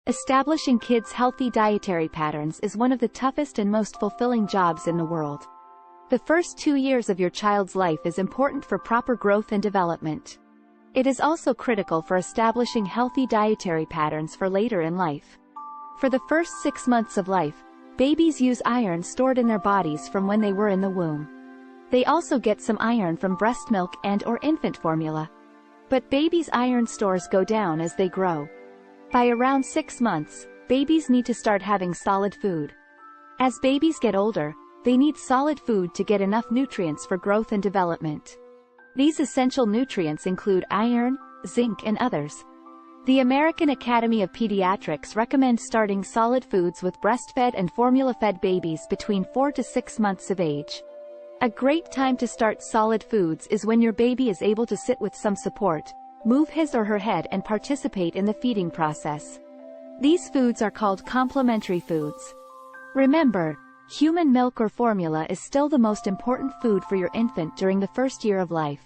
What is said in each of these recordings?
Establishing kids' healthy dietary patterns is one of the toughest and most fulfilling jobs in the world. The first 2 years of your child's life is important for proper growth and development. It is also critical for establishing healthy dietary patterns for later in life. For the first 6 months of life, babies use iron stored in their bodies from when they were in the womb. They also get some iron from breast milk and/or infant formula. But babies' iron stores go down as they grow. By around 6 months, babies need to start having solid food. As babies get older, they need solid food to get enough nutrients for growth and development. These essential nutrients include iron, zinc and others. The American Academy of Pediatrics recommends starting solid foods with breastfed and formula-fed babies between 4 to 6 months of age. A great time to start solid foods is when your baby is able to sit with some support, move his or her head and participate in the feeding process. These foods are called complementary foods. Remember, human milk or formula is still the most important food for your infant during the first year of life.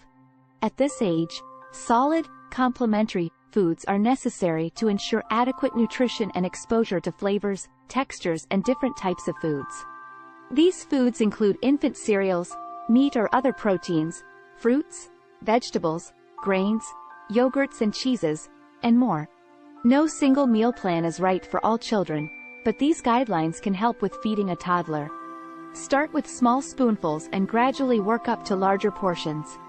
At this age, solid, complementary foods are necessary to ensure adequate nutrition and exposure to flavors, textures and different types of foods. These foods include infant cereals, meat or other proteins, fruits, vegetables, grains, yogurts and cheeses, and more. No single meal plan is right for all children, but these guidelines can help with feeding a toddler. Start with small spoonfuls and gradually work up to larger portions.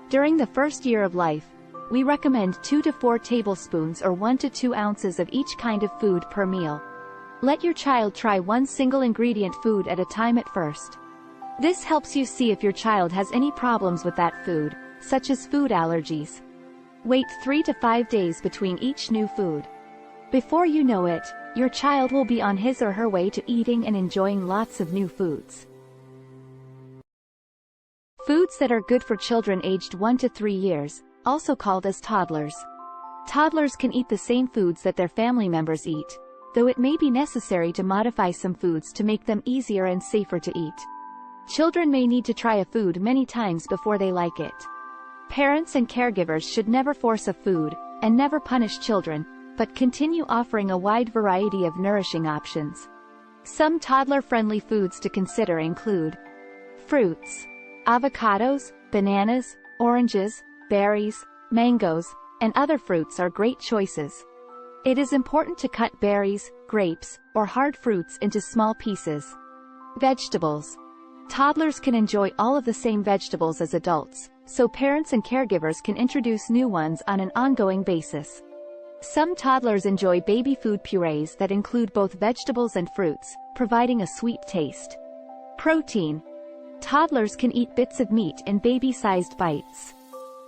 During the first year of life, we recommend 2 to 4 tablespoons or 1 to 2 ounces of each kind of food per meal. Let your child try one single ingredient food at a time at first. This helps you see if your child has any problems with that food, such as food allergies. Wait 3 to 5 days between each new food. Before you know it, your child will be on his or her way to eating and enjoying lots of new foods. Foods that are good for children aged 1 to 3 years, also called as toddlers. Toddlers can eat the same foods that their family members eat, though it may be necessary to modify some foods to make them easier and safer to eat. Children may need to try a food many times before they like it. Parents and caregivers should never force a food, and never punish children, but continue offering a wide variety of nourishing options. Some toddler-friendly foods to consider include fruits, avocados, bananas, oranges, berries, mangoes, and other fruits are great choices. It is important to cut berries, grapes, or hard fruits into small pieces. Vegetables. Toddlers can enjoy all of the same vegetables as adults, so parents and caregivers can introduce new ones on an ongoing basis. Some toddlers enjoy baby food purees that include both vegetables and fruits, providing a sweet taste. Protein. Toddlers can eat bits of meat in baby-sized bites.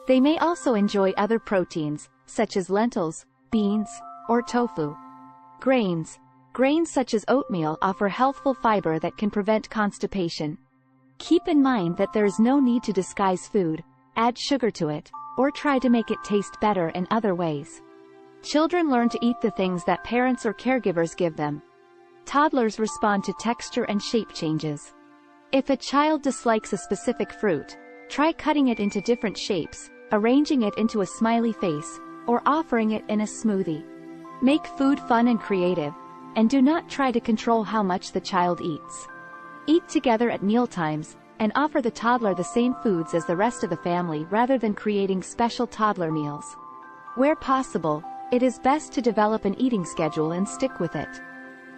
They may also enjoy other proteins, such as lentils, beans, or tofu. Grains. Grains such as oatmeal offer healthful fiber that can prevent constipation. Keep in mind that there is no need to disguise food, add sugar to it, or try to make it taste better in other ways. Children learn to eat the things that parents or caregivers give them. Toddlers respond to texture and shape changes. If a child dislikes a specific fruit, try cutting it into different shapes, arranging it into a smiley face, or offering it in a smoothie. Make food fun and creative, and do not try to control how much the child eats. Eat together at mealtimes, and offer the toddler the same foods as the rest of the family rather than creating special toddler meals. Where possible, it is best to develop an eating schedule and stick with it.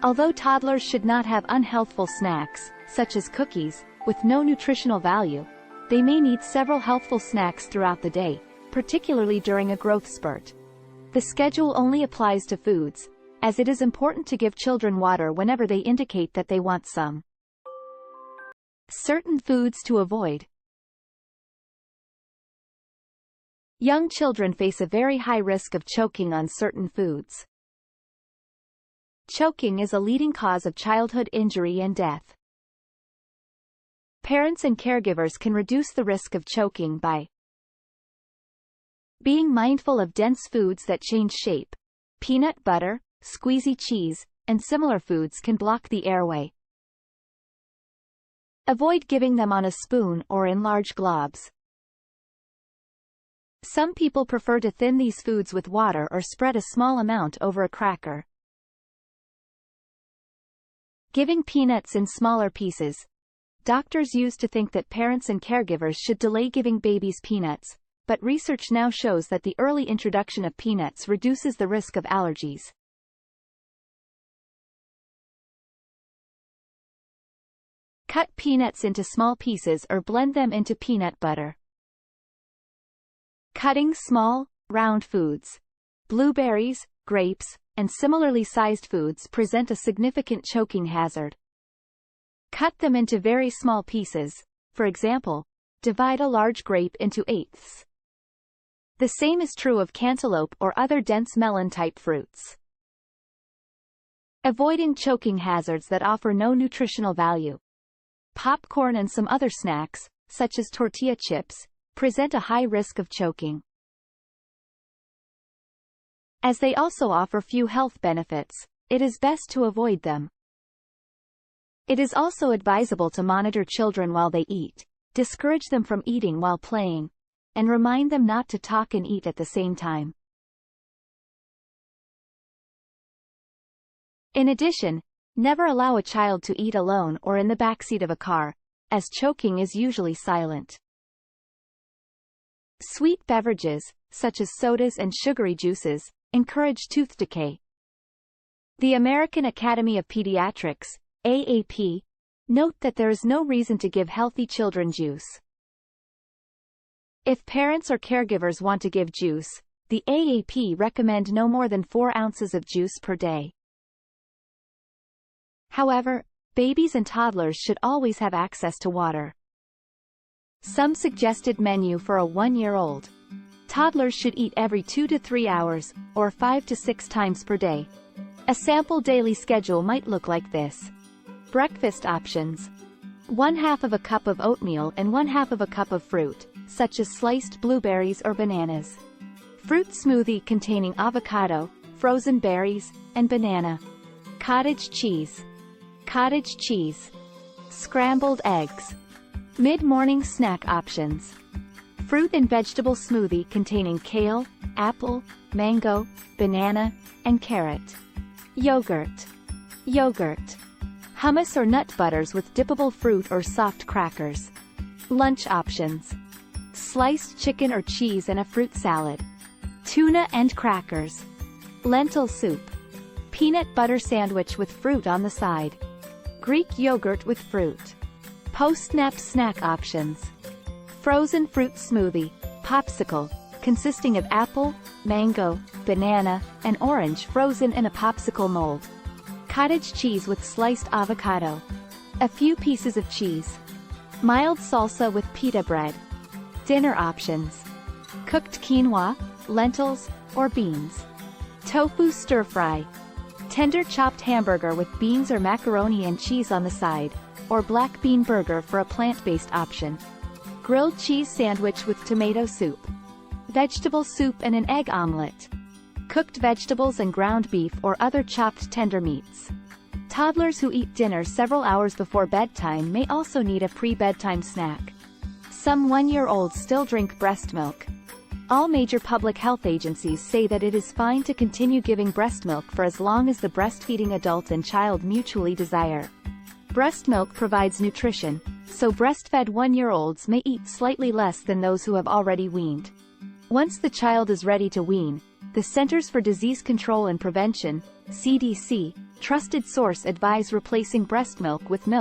Although toddlers should not have unhealthful snacks, such as cookies, with no nutritional value, they may need several healthful snacks throughout the day, particularly during a growth spurt. The schedule only applies to foods, as it is important to give children water whenever they indicate that they want some. Certain foods to avoid. Young children face a very high risk of choking on certain foods. Choking is a leading cause of childhood injury and death. Parents and caregivers can reduce the risk of choking by being mindful of dense foods that change shape. Peanut butter, squeezy cheese, and similar foods can block the airway. Avoid giving them on a spoon or in large globs. Some people prefer to thin these foods with water or spread a small amount over a cracker. Giving peanuts in smaller pieces. Doctors used to think that parents and caregivers should delay giving babies peanuts, but research now shows that the early introduction of peanuts reduces the risk of allergies. Cut peanuts into small pieces or blend them into peanut butter. Cutting small, round foods. Blueberries, grapes, and similarly sized foods present a significant choking hazard. Cut them into very small pieces, for example, divide a large grape into eighths. The same is true of cantaloupe or other dense melon-type fruits. Avoiding choking hazards that offer no nutritional value. Popcorn and some other snacks, such as tortilla chips, present a high risk of choking, as they also offer few health benefits. It is best to avoid them. It is also advisable to monitor children while they eat, discourage them from eating while playing, and remind them not to talk and eat at the same time. In addition, never allow a child to eat alone or in the backseat of a car, as choking is usually silent. Sweet beverages, such as sodas and sugary juices, encourage tooth decay. The American Academy of Pediatrics, AAP, note that there is no reason to give healthy children juice. If parents or caregivers want to give juice, the AAP recommend no more than 4 ounces of juice per day. However, babies and toddlers should always have access to water. Some suggested menu for a 1-year-old. Toddlers should eat every 2 to 3 hours, or 5 to 6 times per day. A sample daily schedule might look like this. Breakfast options. 1/2 of a cup of oatmeal and 1/2 of a cup of fruit, such as sliced blueberries or bananas. Fruit smoothie containing avocado, frozen berries, and banana. Cottage cheese. Cottage cheese. Scrambled eggs. Mid-morning snack options. Fruit and vegetable smoothie containing kale, apple, mango, banana, and carrot. Yogurt. Yogurt. Hummus or nut butters with dippable fruit or soft crackers. Lunch options. Sliced chicken or cheese and a fruit salad. Tuna and crackers. Lentil soup. Peanut butter sandwich with fruit on the side. Greek yogurt with fruit. Post-nap snack options. Frozen fruit smoothie, popsicle, consisting of apple, mango, banana, and orange frozen in a popsicle mold. Cottage cheese with sliced avocado. A few pieces of cheese. Mild salsa with pita bread. Dinner options. Cooked quinoa, lentils, or beans. Tofu stir-fry. Tender chopped hamburger with beans or macaroni and cheese on the side, or black bean burger for a plant-based option. Grilled cheese sandwich with tomato soup. Vegetable soup and an egg omelette. Cooked vegetables and ground beef or other chopped tender meats. Toddlers who eat dinner several hours before bedtime may also need a pre-bedtime snack. Some 1-year-olds still drink breast milk. All major public health agencies say that it is fine to continue giving breast milk for as long as the breastfeeding adult and child mutually desire. Breast milk provides nutrition, so breastfed 1-year-olds may eat slightly less than those who have already weaned. Once the child is ready to wean, the Centers for Disease Control and Prevention, CDC, trusted source advise replacing breast milk with milk